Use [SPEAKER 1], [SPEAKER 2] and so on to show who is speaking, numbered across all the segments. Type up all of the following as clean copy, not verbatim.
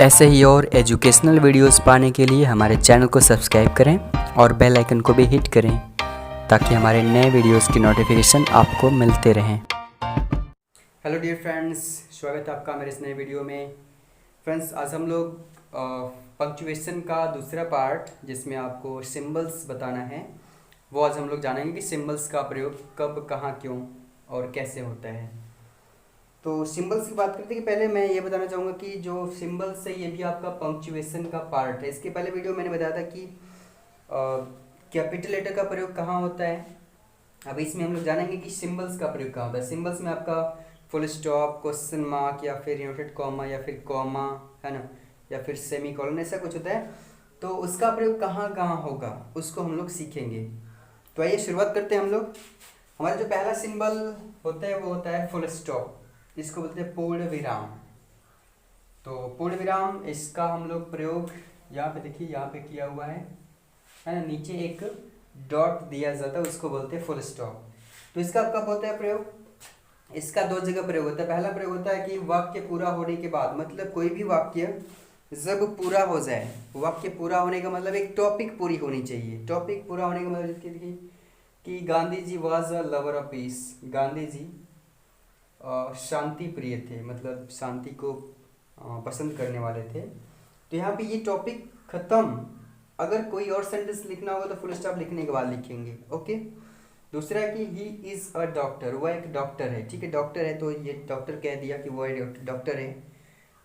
[SPEAKER 1] ऐसे ही और educational videos पाने के लिए हमारे चैनल को सब्सक्राइब करें और बेल आइकन को भी हिट करें ताकि हमारे नए वीडियोस की नोटिफिकेशन आपको मिलते रहें। हेलो डियर फ्रेंड्स, स्वागत है आपका मेरे इस नए वीडियो में। फ्रेंड्स, आज हम लोग पंक्चुएशन का दूसरा पार्ट जिसमें आपको सिंबल्स बताना है वो आज हम लोग जानेंगे कि सिंबल्स का प्रयोग कब, कहाँ, क्यों और कैसे होता है। तो सिंबल्स की बात करते हैं कि पहले मैं ये बताना चाहूँगा कि जो सिंबल्स है ये भी आपका पंक्चुएशन का पार्ट है। इसके पहले वीडियो मैंने बताया था कि कैपिटल लेटर का प्रयोग कहाँ होता है। अब इसमें हम लोग जानेंगे कि सिंबल्स का प्रयोग कहाँ होता है। सिंबल्स में आपका फुल स्टॉप, क्वेश्चन मार्क या फिर इन्वर्टेड कॉमा या फिर कॉमा, है ना, या फिर सेमी कॉलन, ऐसा कुछ होता है। तो उसका प्रयोग कहाँ कहाँ होगा उसको हम लोग सीखेंगे। तो आइए शुरुआत करते हैं हम लोग। हमारा जो पहला सिंबल होता है वो होता है फुल स्टॉप, इसको बोलते हैं पूर्ण विराम। तो पूर्ण विराम इसका हम लोग प्रयोग यहाँ पे देखिए, यहाँ पे किया हुआ है ना, नीचे एक डॉट दिया जाता है उसको बोलते हैं फुल स्टॉप। तो इसका कब होता है प्रयोग? इसका दो जगह प्रयोग होता है। पहला प्रयोग होता है कि वाक्य पूरा होने के बाद, मतलब कोई भी वाक्य जब पूरा हो जाए, वाक्य पूरा होने का मतलब एक टॉपिक पूरी होनी चाहिए। टॉपिक पूरा होने का मतलब देखिए कि Gandhi ji was a lover of peace, Gandhi ji शांति प्रिय थे, मतलब शांति को पसंद करने वाले थे। तो यहाँ पे ये टॉपिक खत्म। अगर कोई और सेंटेंस लिखना होगा तो फुल स्टॉप लिखने के बाद लिखेंगे। ओके। दूसरा है कि ही इज़ अ डॉक्टर, वह एक डॉक्टर है। ठीक है, डॉक्टर है तो ये डॉक्टर कह दिया कि वह डॉक्टर है,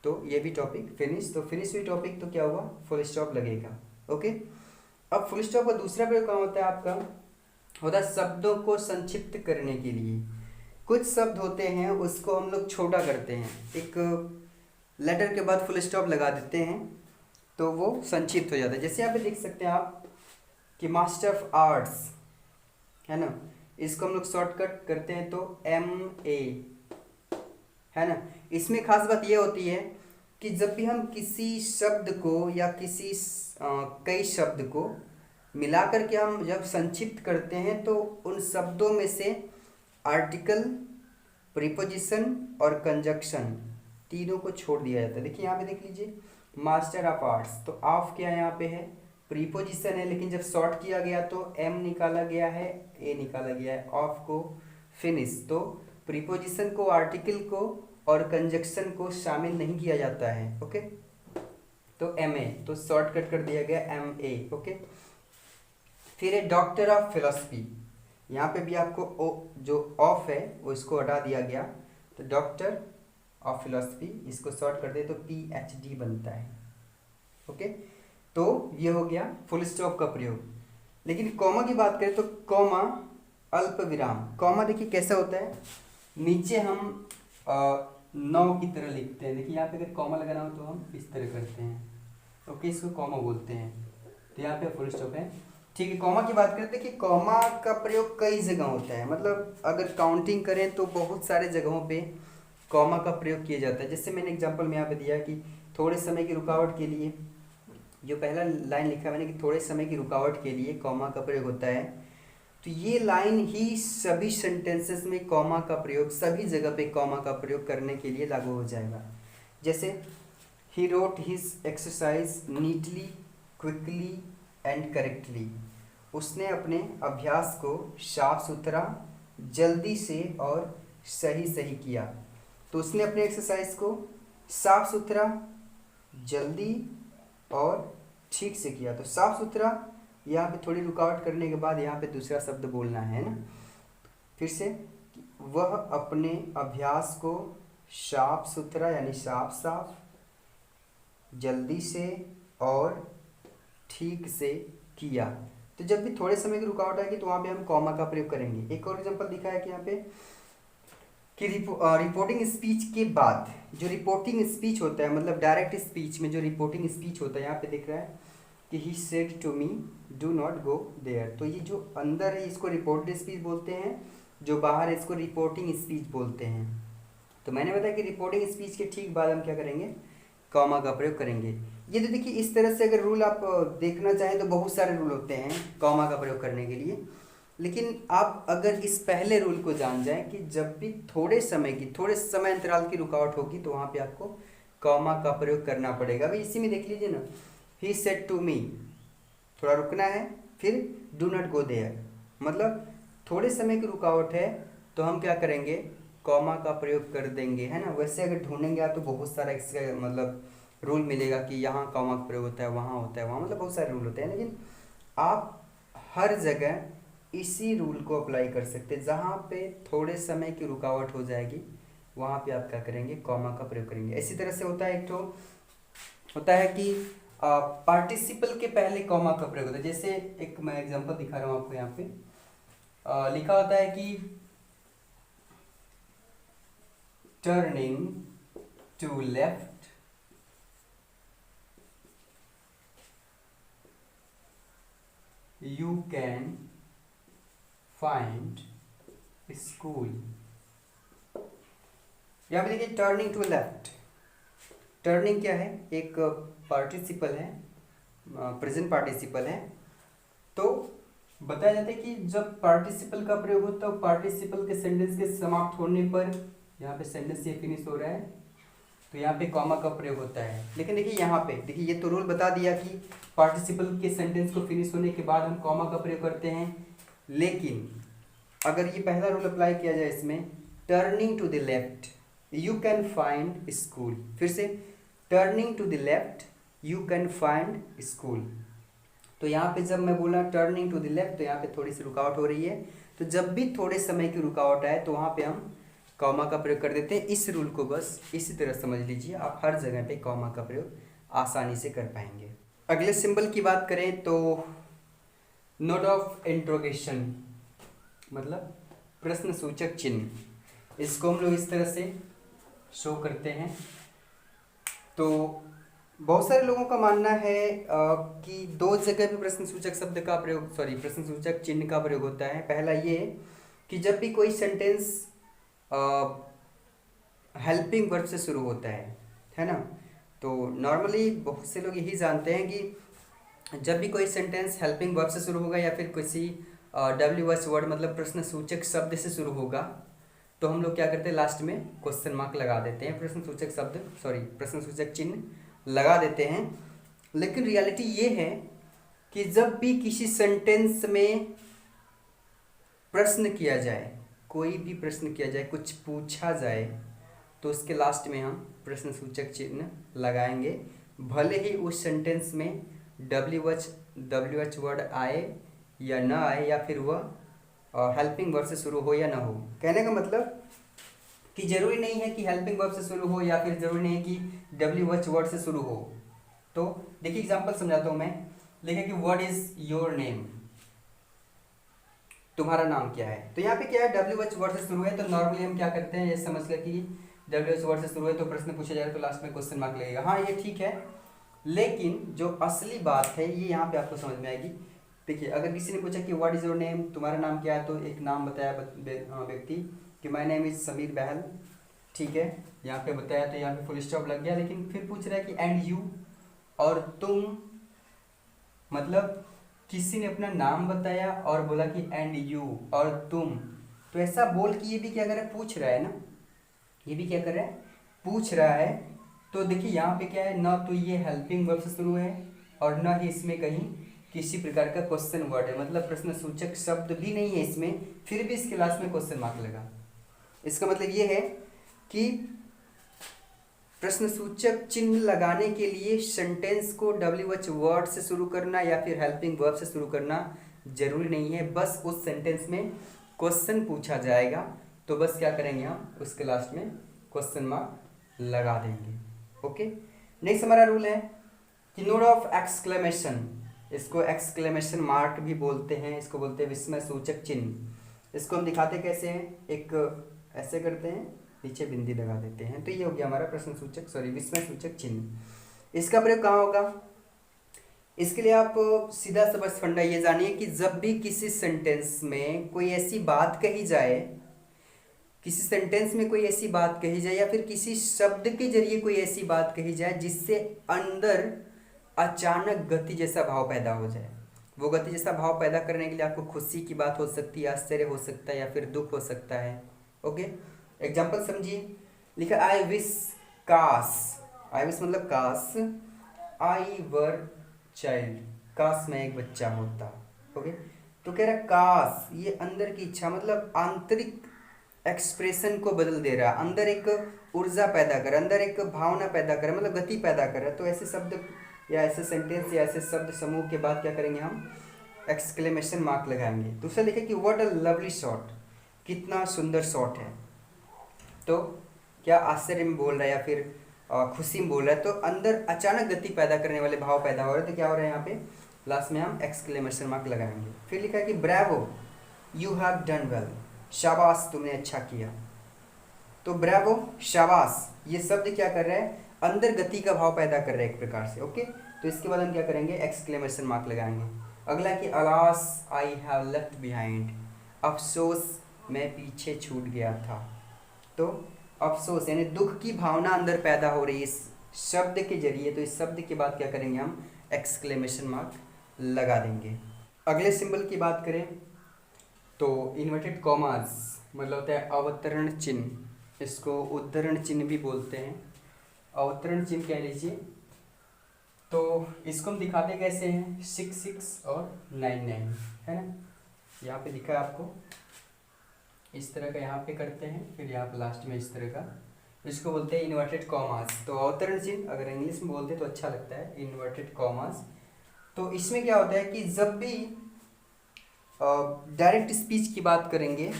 [SPEAKER 1] तो ये भी टॉपिक फिनिश। तो फिनिश हुई टॉपिक तो क्या हुआ, फुल स्टॉप लगेगा। ओके। अब फुल स्टॉप का दूसरा प्रयोग कहाँ होता है आपका? होता है शब्दों को संक्षिप्त करने के लिए। कुछ शब्द होते हैं उसको हम लोग छोटा करते हैं, एक लेटर के बाद फुल स्टॉप लगा देते हैं तो वो संक्षिप्त हो जाता है। जैसे यहाँ पे देख सकते हैं आप कि मास्टर ऑफ आर्ट्स, है ना, इसको हम लोग शॉर्टकट करते हैं तो MA, है ना। इसमें खास बात ये होती है कि जब भी हम किसी शब्द को या किसी कई शब्द को मिला करके हम जब संक्षिप्त करते हैं तो उन शब्दों में से आर्टिकल, प्रीपोजिशन और कंजक्शन तीनों को छोड़ दिया जाता है। देखिए यहाँ पे देख लीजिए, मास्टर ऑफ आर्ट्स, तो ऑफ क्या यहाँ पे है, प्रीपोजिशन है, लेकिन जब शॉर्ट किया गया तो M निकाला गया है, A निकाला गया है, ऑफ को फिनिश। तो प्रीपोजिशन को, आर्टिकल को और कंजक्शन को शामिल नहीं किया जाता है। ओके, तो MA, तो शॉर्टकट कर दिया गया MA। ओके। फिर है डॉक्टर ऑफ फिलोसफी, यहाँ पे भी आपको जो ऑफ है वो इसको हटा दिया गया, तो डॉक्टर ऑफ फिलोसफी, इसको शॉर्ट कर दे तो PhD बनता है। ओके, तो ये हो गया फुल स्टॉप का प्रयोग। लेकिन कॉमा की बात करें तो कॉमा अल्प विराम। कॉमा देखिए कैसा होता है, नीचे हम 9 की तरह लिखते हैं। देखिए यहाँ पे अगर कॉमा लगाना हो तो हम इस तरह करते हैं। ओके, इसको कॉमा बोलते हैं। तो यहाँ पे फुल स्टॉप है। ठीक है, कॉमा की बात करते हैं कि कॉमा का प्रयोग कई जगह होता है, मतलब अगर काउंटिंग करें तो बहुत सारे जगहों पे कॉमा का प्रयोग किया जाता है। जैसे मैंने एग्जांपल में यहाँ पे दिया कि थोड़े समय की रुकावट के लिए, जो पहला लाइन लिखा मैंने कि थोड़े समय की रुकावट के लिए कॉमा का प्रयोग होता है, तो ये लाइन ही सभी सेंटेंसेस में कॉमा का प्रयोग, सभी जगह पे कॉमा का प्रयोग करने के लिए लागू हो जाएगा। जैसे he wrote his exercise neatly, quickly and correctly, उसने अपने अभ्यास को साफ सुथरा, जल्दी से और सही सही किया। तो उसने अपने एक्सरसाइज को साफ सुथरा, जल्दी और ठीक से किया। तो साफ सुथरा, यहाँ पे थोड़ी रुकावट करने के बाद यहाँ पे दूसरा शब्द बोलना है ना, फिर से, वह अपने अभ्यास को साफ सुथरा यानी साफ साफ, जल्दी से और ठीक से किया। तो जब भी थोड़े समय की रुकावट आएगी तो वहाँ पे हम कॉमा का प्रयोग करेंगे। एक और एग्जांपल दिखा है कि यहाँ पे कि रिपोर्टिंग स्पीच के बाद, जो रिपोर्टिंग स्पीच होता है, मतलब डायरेक्ट स्पीच में जो रिपोर्टिंग स्पीच होता है, यहाँ पे दिख रहा है कि he said to me do not go there. तो ये जो अंदर है इसको रिपोर्टेड स्पीच बोलते हैं, जो बाहर है इसको रिपोर्टिंग स्पीच बोलते हैं। तो मैंने बताया कि रिपोर्टिंग स्पीच के ठीक बाद हम क्या करेंगे, कॉमा का प्रयोग करेंगे। ये तो देखिए इस तरह से अगर रूल आप देखना चाहें तो बहुत सारे रूल होते हैं कॉमा का प्रयोग करने के लिए, लेकिन आप अगर इस पहले रूल को जान जाएं कि जब भी थोड़े समय अंतराल की रुकावट होगी तो वहाँ पे आपको कॉमा का प्रयोग करना पड़ेगा। अभी इसी में देख लीजिए ना, ही सेड टू मी, थोड़ा रुकना है, फिर डू नॉट गो देयर, मतलब थोड़े समय की रुकावट है तो हम क्या करेंगे, कॉमा का प्रयोग कर देंगे, है ना। वैसे अगर ढूंढेंगे आप तो बहुत सारा इसका मतलब रूल मिलेगा कि यहाँ कॉमा का प्रयोग होता है, वहाँ होता है, वहाँ, मतलब बहुत सारे रूल होते हैं, लेकिन आप हर जगह इसी रूल को अप्लाई कर सकते हैं। जहाँ पे थोड़े समय की रुकावट हो जाएगी वहाँ पे आप क्या करेंगे, कॉमा का प्रयोग करेंगे। इसी तरह से होता है, एक तो होता है कि पार्टिसिपल के पहले कॉमा का प्रयोग होता है। जैसे एक मैं एग्जांपल दिखा रहा हूँ आपको, यहाँ पे लिखा होता है कि turning to left you can find school. यहाँ पे देखिए टर्निंग टू लेफ्ट, टर्निंग क्या है, एक पार्टिसिपल है, प्रेजेंट पार्टिसिपल है। तो बताया जाता है कि जब पार्टिसिपल का प्रयोग होता है, पार्टिसिपल के सेंटेंस के समाप्त होने पर, यहाँ पे सेंटेंस ये फिनिश हो रहा है तो यहाँ पे कॉमा का प्रयोग होता है। लेकिन देखिए यहाँ पे देखिए, ये तो रूल बता दिया कि पार्टिसिपल के सेंटेंस को फिनिश होने के बाद हम कॉमा का प्रयोग करते हैं। लेकिन अगर ये पहला रूल अप्लाई किया जाए इसमें, turning to the left you can find school, फिर से turning to the left you can find school. तो यहाँ पे जब मैं बोला टर्निंग टू द लेफ्ट तो यहाँ पे थोड़ी सी रुकावट हो रही है, तो जब भी थोड़े समय की रुकावट आए तो वहाँ पे हम कॉमा का प्रयोग कर देते हैं। इस रूल को बस इसी तरह समझ लीजिए, आप हर जगह पे कॉमा का प्रयोग आसानी से कर पाएंगे। अगले सिंबल की बात करें तो नोट ऑफ इंट्रोगेशन, मतलब प्रश्न सूचक चिन्ह, इसको हम लोग इस तरह से शो करते हैं। तो बहुत सारे लोगों का मानना है कि दो जगह पे प्रश्न सूचक शब्द का प्रयोग, सॉरी प्रश्न सूचक चिन्ह का प्रयोग होता है। पहला ये कि जब भी कोई सेंटेंस हेल्पिंग वर्ब से शुरू होता है ना। तो नॉर्मली बहुत से लोग यही जानते हैं कि जब भी कोई सेंटेंस हेल्पिंग वर्ब से शुरू होगा या फिर किसी WH वर्ड मतलब प्रश्न सूचक शब्द से शुरू होगा तो हम लोग क्या करते हैं, लास्ट में क्वेश्चन मार्क लगा देते हैं, प्रश्न सूचक शब्द सॉरी प्रश्न सूचक चिन्ह लगा देते हैं। लेकिन रियलिटी ये है कि जब भी किसी सेंटेंस में प्रश्न किया जाए, कोई भी प्रश्न किया जाए, कुछ पूछा जाए, तो उसके लास्ट में हम प्रश्न सूचक चिन्ह लगाएंगे, भले ही उस सेंटेंस में WH वर्ड आए या ना आए, या फिर वह हेल्पिंग वर्ब से शुरू हो या ना हो। कहने का मतलब कि जरूरी नहीं है कि हेल्पिंग वर्ब से शुरू हो या फिर जरूरी नहीं है कि WH वर्ड से शुरू हो। तो देखिए एग्जांपल समझाता हूँ मैं। लिखे कि व्हाट इज योर नेम, तुम्हारा नाम क्या है। तो यहाँ पे क्या है, WH वर्ड से शुरू है तो नॉर्मली हम क्या करते हैं, ये समझ कर कि WH वर्ड से शुरू है तो प्रश्न पूछा जाए तो लास्ट में क्वेश्चन मार्क लगेगा। हाँ ये ठीक है, लेकिन जो असली बात है ये यहाँ पे आपको समझ में आएगी। देखिए अगर किसी ने पूछा कि व्हाट इज योर नेम, तुम्हारा नाम क्या है, तो एक नाम बताया व्यक्ति कि माय नेम इज समीर बहल, ठीक है, यहाँ पे बताया तो यहाँ पे फुल स्टॉप लग गया। लेकिन फिर पूछ रहा है कि एंड यू, और तुम, मतलब किसी ने अपना नाम बताया और बोला कि एंड यू और तुम, तो ऐसा बोल कि ये भी क्या कर रहा है, पूछ रहा है ना, ये भी क्या कर रहा है, पूछ रहा है। तो देखिए यहाँ पे क्या है, ना तो ये हेल्पिंग वर्ब से शुरू है और ना ही इसमें कहीं किसी प्रकार का क्वेश्चन वर्ड है, मतलब प्रश्न सूचक शब्द भी नहीं है इसमें, फिर भी इसके लास्ट में क्वेश्चन मार्क लगा। इसका मतलब ये है कि प्रश्न सूचक चिन्ह लगाने के लिए सेंटेंस को WH वर्ड से शुरू करना या फिर हेल्पिंग वर्ब से शुरू करना जरूरी नहीं है। बस उस सेंटेंस में क्वेश्चन पूछा जाएगा तो बस क्या करेंगे, हम उसके लास्ट में क्वेश्चन मार्क लगा देंगे। ओके, नेक्स्ट हमारा रूल है कि नोट ऑफ एक्सक्लेमेशन, इसको एक्सक्लेमेशन मार्क भी बोलते हैं, इसको बोलते हैं विस्मय सूचक चिन्ह। इसको हम दिखाते कैसे हैं, एक ऐसे करते हैं, नीचे बिंदी लगा देते हैं, तो ये हो गया हमारा प्रश्न सूचक सॉरी विस्मय सूचक चिन्ह। इसका प्रयोग कहाँ होगा, इसके लिए आप सीधा सा बस फंडा ये जानिए कि जब भी किसी सेंटेंस में कोई ऐसी बात कही जाए, किसी सेंटेंस में कोई ऐसी बात कही जाए या फिर किसी शब्द के जरिए कोई ऐसी बात कही जाए जिससे अंदर अचानक गति जैसा भाव पैदा हो जाए। वो गति जैसा भाव पैदा करने के लिए आपको खुशी की बात हो सकती है, आश्चर्य हो सकता है या फिर दुख हो सकता है। ओके, एग्जाम्पल समझिए, लिखा आई विश काश, आई विश मतलब काश, आई वर चाइल्ड, काश मैं एक बच्चा होता। ओके, तो कह रहा है काश, ये अंदर की इच्छा मतलब आंतरिक एक्सप्रेशन को बदल दे रहा है, अंदर एक ऊर्जा पैदा कर, अंदर एक भावना पैदा कर, मतलब गति पैदा कर रहा है। तो ऐसे शब्द या ऐसे सेंटेंस या ऐसे शब्द समूह के बाद क्या करेंगे हम, एक्सक्लेमेशन मार्क लगाएंगे। दूसरा लिखे कि व्हाट अ लवली शॉट, कितना सुंदर शॉट है। तो क्या आश्चर्य में बोल रहा है या फिर खुशी में बोल रहा है, तो अंदर अचानक गति पैदा करने वाले भाव पैदा हो रहे हैं। तो क्या हो रहा है यहाँ पे, लास्ट में हम एक्सक्लेमेशन मार्क लगाएंगे। फिर लिखा है कि Bravo you have done well, शाबाश तुमने अच्छा किया। तो ब्रावो, शाबाश, ये शब्द क्या कर रहे हैं, अंदर गति का भाव पैदा कर रहे हैं एक प्रकार से। ओके, तो इसके बाद हम क्या करेंगे, एक्सक्लेमेशन मार्क लगाएंगे। अगला कि alas I have left behind, अफसोस मैं पीछे छूट गया था। तो अफसोस यानी दुख की भावना अंदर पैदा हो रही है इस शब्द के जरिए। तो इस शब्द के बाद क्या करेंगे हम, एक्सक्लेमेशन मार्क लगा देंगे। अगले सिंबल की बात करें तो इन्वर्टेड कॉमास मतलब होता है अवतरण चिन्ह, इसको उद्धरण चिन्ह भी बोलते हैं, अवतरण चिन्ह कह लीजिए। तो इसको हम दिखाते कैसे हैं, 6 और 9 है ना, यहाँ पे दिखा है आपको, इस तरह का यहाँ पे करते हैं, फिर यहाँ पे लास्ट में इस तरह का, इसको बोलते हैं इन्वर्टेड कॉमास। तो अवतरण चिन्ह अगर इंग्लिश में बोलते तो अच्छा लगता है, इन्वर्टेड कॉमास। तो इसमें क्या होता है कि जब भी डायरेक्ट स्पीच की बात करेंगे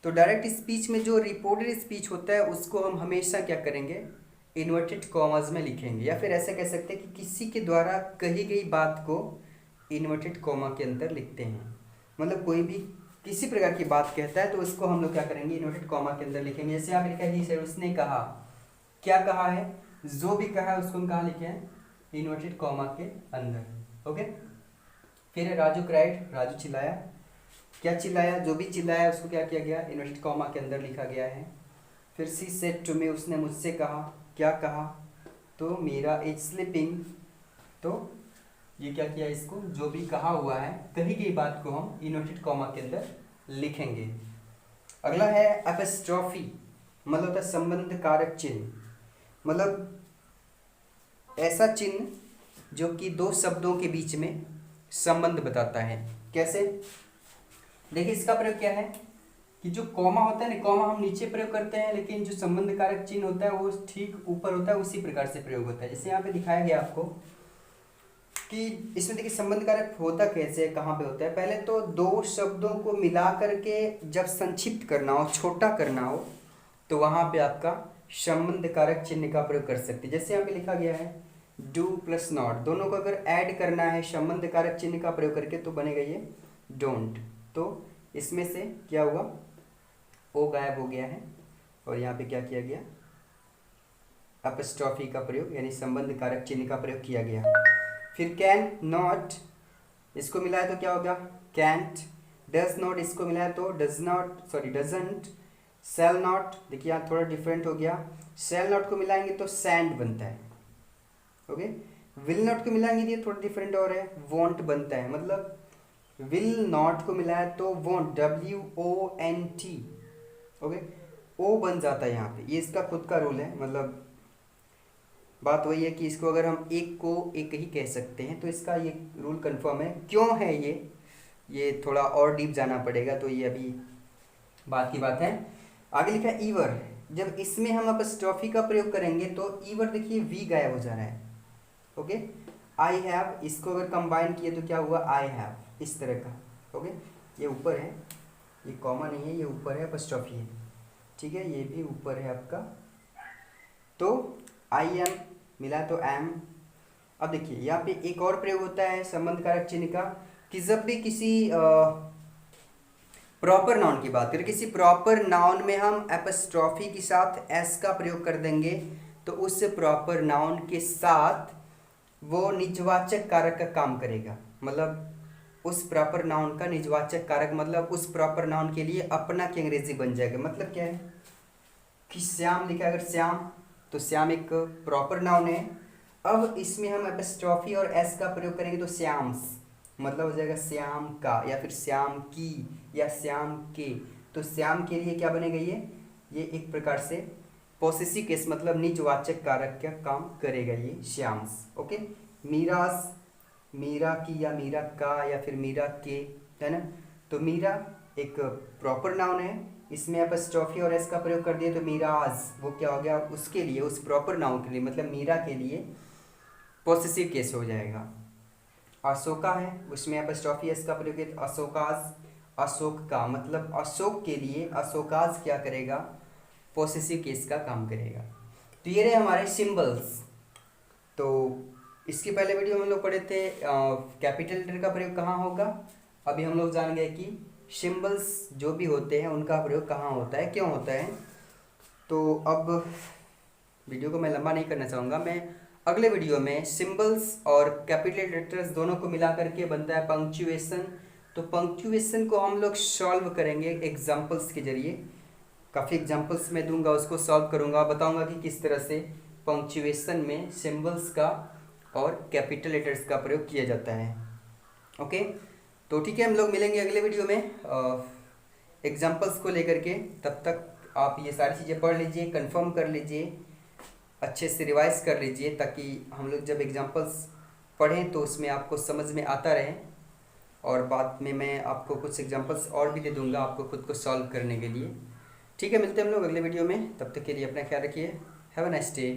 [SPEAKER 1] तो डायरेक्ट स्पीच में जो रिपोर्टेड स्पीच होता है उसको हम हमेशा क्या करेंगे, इन्वर्टेड कॉमास में लिखेंगे। या फिर ऐसा कह सकते हैं कि किसी के द्वारा कही गई बात को इन्वर्टेड कॉमा के अंदर लिखते हैं। मतलब कोई भी किसी प्रकार की बात कहता है तो उसको हम लोग क्या करेंगे, इन्वर्टेड कॉमा के अंदर लिखेंगे। जैसे यहाँ पे लिखा है कि सर उसने कहा, क्या कहा है, जो भी कहा है उसको हम कहाँ लिखे हैं, इन्वर्टेड कॉमा के अंदर। ओके, फिर राजू क्राइड, राजू चिल्लाया, क्या चिल्लाया, जो भी चिल्लाया उसको क्या किया गया, इन्वर्टेड कॉमा के अंदर लिखा गया है। फिर सी सेड टू मी, उसने मुझसे कहा, क्या कहा, तो मीरा इज स्लीपिंग। तो ये क्या किया, इसको जो भी कहा हुआ है, कही गई बात को हम इन्वर्टेड कॉमा के अंदर लिखेंगे। अगला है एपिस्ट्रॉफी, मतलब होता है संबंध कारक चिन्ह, मतलब ऐसा चिन्ह जो कि दो शब्दों के बीच में संबंध बताता है। कैसे, देखिए इसका प्रयोग क्या है कि जो कॉमा होता है ना, कॉमा हम नीचे प्रयोग करते हैं, लेकिन जो संबंध कारक चिन्ह होता है वो ठीक ऊपर होता है, उसी प्रकार से प्रयोग होता है। जैसे यहाँ पे दिखाया गया आपको कि इसमें देखिए संबंध कारक होता कैसे है, कहाँ पे होता है। पहले तो दो शब्दों को मिला करके जब संक्षिप्त करना हो, छोटा करना हो, तो वहाँ पे आपका संबंध कारक चिन्ह का प्रयोग कर सकते हैं। जैसे यहाँ पे लिखा गया है डू प्लस नॉट, दोनों को अगर ऐड करना है संबंध कारक चिन्ह का प्रयोग करके तो बनेगा ये डोंट। तो इसमें से क्या हुआ, ओ गायब हो गया है और यहाँ पे क्या किया गया, एपिस्ट्रॉफी का प्रयोग यानी संबंध कारक चिन्ह का प्रयोग किया गया। फिर कैन नॉट, इसको मिला है तो क्या होगा, कैंट। डज नॉट, इसको मिला है तो does not, sorry doesn't. Sell not, देखिए यहाँ थोड़ा डिफरेंट हो गया, सेल नॉट को मिलाएंगे तो सैंड बनता है। ओके, विल नॉट को मिलाएंगे तो ये थोड़ा डिफरेंट और है, वॉन्ट बनता है। मतलब विल नॉट को मिला है तो वॉन्ट, WONT। ओके, ओ बन जाता है यहाँ पे, ये इसका खुद का रूल है। मतलब बात वही है कि इसको अगर हम एक को एक ही कह सकते हैं तो इसका ये रूल कंफर्म है। क्यों है ये थोड़ा और डीप जाना पड़ेगा, तो ये अभी बात की बात है। आगे लिखा है ईवर, जब इसमें हम एपिस्ट्रॉफी का प्रयोग करेंगे तो ईवर देखिए वी गायब हो जा रहा है। ओके, आई हैव, इसको अगर कंबाइन किए तो क्या हुआ, आई हैव, इस तरह का। ओके, ये ऊपर है, ये कॉमा नहीं है, ये ऊपर है, एपिस्ट्रॉफी है, ठीक है, ये भी ऊपर है आपका। तो आई एम मिला तो एम। अब देखिए यहाँ पे एक और प्रयोग होता है संबंध कारक चिन्ह का कि जब भी किसी प्रॉपर नाउन की बात करें, किसी प्रॉपर नाउन में हम एपिस्ट्रॉफी के साथ एस का प्रयोग कर देंगे तो उस प्रॉपर नाउन के साथ वो निजवाचक कारक का काम करेगा। मतलब उस प्रॉपर नाउन का निजवाचक कारक मतलब उस प्रॉपर नाउन के लिए अपना की अंग्रेजी बन जाएगा। मतलब क्या है कि श्याम लिखा है, अगर श्याम तो श्याम एक प्रॉपर नाउन है। अब इसमें हम एपिस्ट्रॉफी और एस का प्रयोग करेंगे तो श्याम्स मतलब हो जाएगा श्याम का, या फिर श्याम की, या श्याम के। तो श्याम के लिए क्या बनेगा, ये एक प्रकार से पॉसेसिव केस मतलब निजवाचक कारक का काम करेगा ये श्याम्स। ओके, मीरास, मीरा की या मीरा का या फिर मीरा के, है ना। तो मीरा एक प्रॉपर नाउन है, इसमें आप स्टॉफी और एस का प्रयोग कर दिए तो मीराज, वो क्या हो गया, उसके लिए, उस प्रॉपर नाउन के लिए मतलब मीरा के लिए पॉसेसिव केस हो जाएगा। अशोका है, उसमें आप स्टॉफी एस का प्रयोग किया तो अशोकाज, अशोक का मतलब अशोक के लिए अशोकाज क्या करेगा, पॉसेसिव केस का काम करेगा। तो ये रहे हमारे सिंबल्स। तो इसके पहले वीडियो में हम लोग पढ़े थे कैपिटल लेटर का प्रयोग कहाँ होगा। अभी हम लोग जान गए कि सिंबल्स जो भी होते हैं उनका प्रयोग कहाँ होता है, क्यों होता है। तो अब वीडियो को मैं लंबा नहीं करना चाहूँगा, मैं अगले वीडियो में सिंबल्स और कैपिटल लेटर्स दोनों को मिला करके बनता है पंक्चुएशन। तो पंक्चुएशन को हम लोग सॉल्व करेंगे एग्जाम्पल्स के जरिए, काफ़ी एग्जाम्पल्स मैं दूंगा, उसको सॉल्व करूंगा, बताऊंगा कि किस तरह से पंक्चुएशन में सिंबल्स का और कैपिटल लेटर्स का प्रयोग किया जाता है। ओके, तो ठीक है, हम लोग मिलेंगे अगले वीडियो में एग्जाम्पल्स को लेकर के। तब तक आप ये सारी चीज़ें पढ़ लीजिए, कंफर्म कर लीजिए, अच्छे से रिवाइज कर लीजिए, ताकि हम लोग जब एग्जाम्पल्स पढ़ें तो उसमें आपको समझ में आता रहे। और बाद में मैं आपको कुछ एग्जाम्पल्स और भी दे दूंगा आपको खुद को सॉल्व करने के लिए। ठीक है, मिलते हैं हम लोग अगले वीडियो में, तब तक के लिए अपना ख्याल रखिए। Have a nice day.